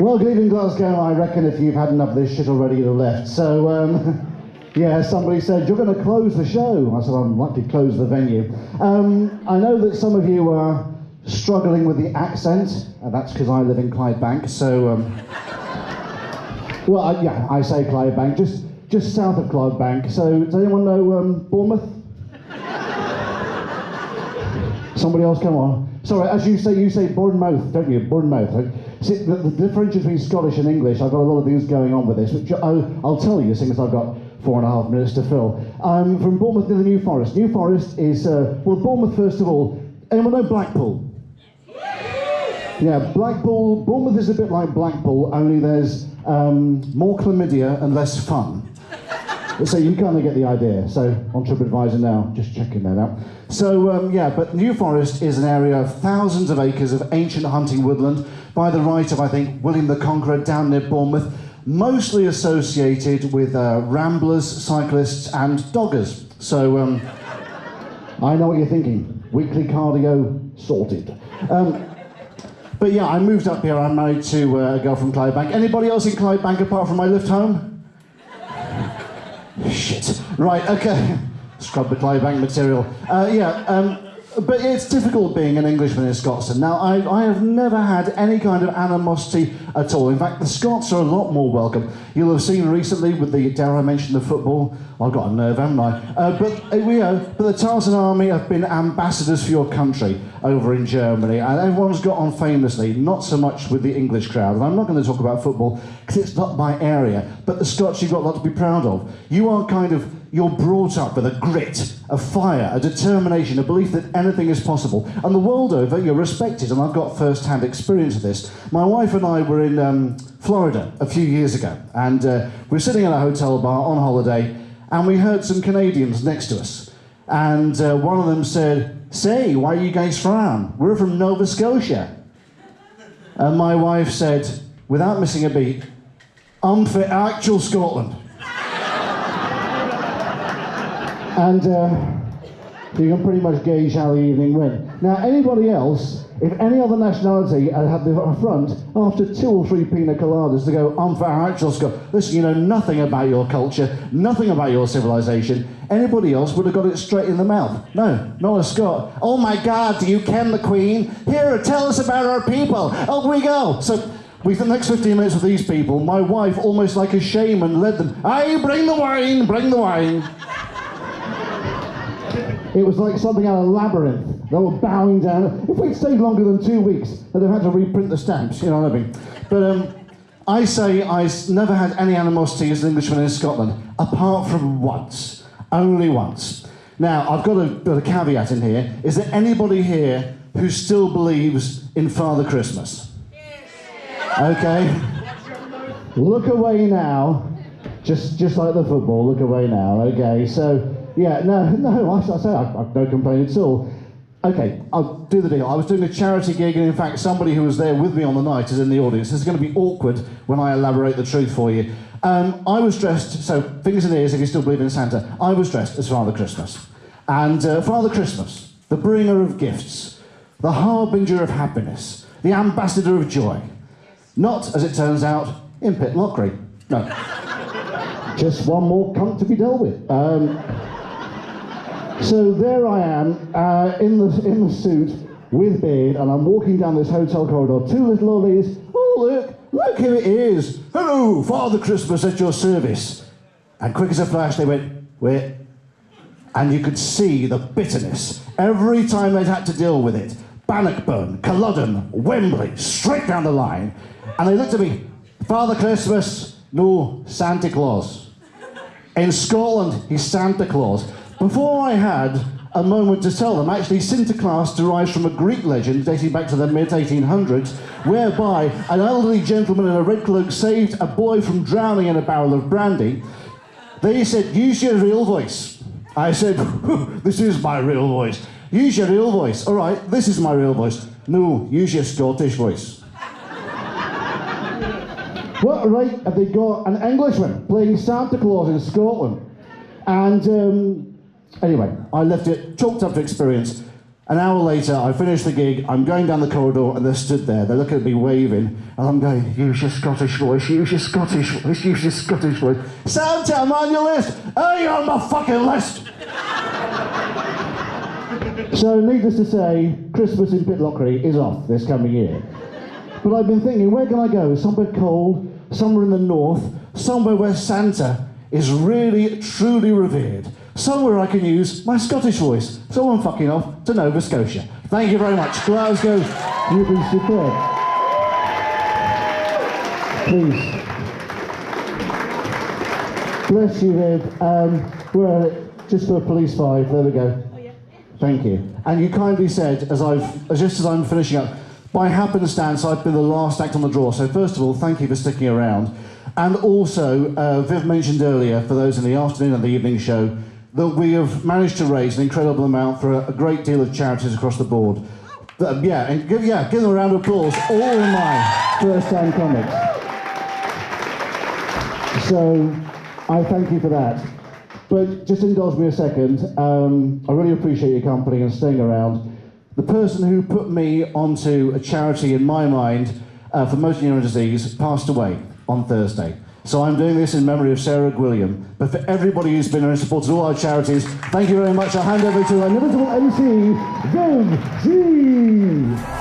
Well, good evening, Glasgow. I reckon if you've had enough of this shit already, you'd have left. So, yeah, somebody said, you're going to close the show. I said, I'm likely to close the venue. I know that some of you are struggling with the accent. That's because I live in Clydebank, so... well, yeah, I say Clydebank, just south of Clydebank. So, does anyone know Bournemouth? Somebody else, come on. Sorry, as you say Bournemouth, don't you? Bournemouth. See, the difference between Scottish and English, I've got a lot of things going on with this, which I'll tell you, seeing as I've got 4.5 minutes to fill. I'm from Bournemouth near the New Forest. New Forest is, well, Bournemouth, first of all, anyone know Blackpool? Yeah, Blackpool, Bournemouth is a bit like Blackpool, only there's more chlamydia and less fun. So you kind of get the idea. So on TripAdvisor now, just checking that out. So yeah, but New Forest is an area of thousands of acres of ancient hunting woodland by the right of, I think, William the Conqueror down near Bournemouth, mostly associated with ramblers, cyclists and doggers. So I know what you're thinking. Weekly cardio sorted. But yeah, I moved up here. I'm married to a girl from Clydebank. Anybody else in Clydebank apart from my lift home? Shit. Right, okay. Scrub the Clydebank material. But it's difficult being an Englishman in Scotland. Now, I have never had any kind of animosity at all. In fact, the Scots are a lot more welcome. You'll have seen recently with the, dare I mention the football? I've got a nerve, haven't I? But the Tartan Army have been ambassadors for your country over in Germany, and everyone's got on famously, not so much with the English crowd. And I'm not going to talk about football, because it's not my area, but the Scots you've got a lot to be proud of. You're brought up with a grit, a fire, a determination, a belief that anything is possible. And the world over, you're respected, and I've got first-hand experience of this. My wife and I were in Florida a few years ago, and we were sitting in a hotel bar on holiday, and we heard some Canadians next to us. And one of them said, "Say, where are you guys from?" "We're from Nova Scotia." And my wife said, without missing a beat, "I'm for actual Scotland." And you can pretty much gauge how the evening went. Now, anybody else, if any other nationality had the front, after 2 or 3 pina coladas, to go, "I'm for actual Scotland." Listen, you know nothing about your culture, nothing about your civilization. Anybody else would have got it straight in the mouth. No, not a Scot. "Oh my God, do you ken the Queen? Here, tell us about our people. Up we go." So, we spent the next 15 minutes with these people. My wife, almost like a shaman, led them. "Aye, bring the wine, bring the wine." It was like something out of a labyrinth. They were bowing down. If we'd stayed longer than 2 weeks, they'd have had to reprint the stamps, you know what I mean? But I say I never had any animosity as an Englishman in Scotland, apart from once. Only once. Now, I've got a caveat in here. Is there anybody here who still believes in Father Christmas? Okay. Look away now. Just like the football, look away now. Okay, so... yeah, no, I say I've no complaint at all. Okay, I'll do the deal. I was doing a charity gig, and in fact, somebody who was there with me on the night is in the audience. This is going to be awkward when I elaborate the truth for you. I was dressed, so fingers in ears if you still believe in Santa, I was dressed as Father Christmas. And Father Christmas, the bringer of gifts, the harbinger of happiness, the ambassador of joy. Not, as it turns out, in Pitlochry. No. Just one more cunt to be dealt with. So there I am, in the suit, with beard, and I'm walking down this hotel corridor. 2 little oldies. "Oh, look who it is. Hello, Father Christmas at your service." And quick as a flash, they went, "Wait." And you could see the bitterness every time they'd had to deal with it. Bannockburn, Culloden, Wembley, straight down the line. And they looked at me, "Father Christmas, no, Santa Claus. In Scotland, he's Santa Claus." Before I had a moment to tell them, actually, Sinterklaas derives from a Greek legend dating back to the mid-1800s, whereby an elderly gentleman in a red cloak saved a boy from drowning in a barrel of brandy. They said, "Use your real voice." I said, "This is my real voice." "Use your real voice." "All right, this is my real voice." "No, use your Scottish voice." What right have they got an Englishman playing Santa Claus in Scotland? And anyway, I left it chalked up to experience. An hour later, I finished the gig, I'm going down the corridor, and they're stood there. They're looking at me waving, and I'm going, use your Scottish voice, use your Scottish voice, use your Scottish voice. Santa, I'm on your list. Oh, you're on my fucking list. So, needless to say, Christmas in Pitlochry is off this coming year. But I've been thinking, where can I go? Somewhere cold, somewhere in the north, somewhere where Santa is really, truly revered. Somewhere I can use my Scottish voice. So I'm fucking off to Nova Scotia. Thank you very much. Glasgow, you've been superb. Please. Bless you, Viv. We're just for a police five. There we go. Oh, yeah. Thank you. And you kindly said, just as I'm finishing up, by happenstance, I've been the last act on the draw. So first of all, thank you for sticking around. And also, Viv mentioned earlier, for those in the afternoon and the evening show, that we have managed to raise an incredible amount for a great deal of charities across the board. Give them a round of applause, all of my first-time comics. So, I thank you for that. But just indulge me a second, I really appreciate your company and staying around. The person who put me onto a charity in my mind for motor neuron disease passed away on Thursday. So I'm doing this in memory of Sarah Gwilliam. But for everybody who's been there and supported all our charities, thank you very much. I'll hand over to our inimitable MC, Viv G.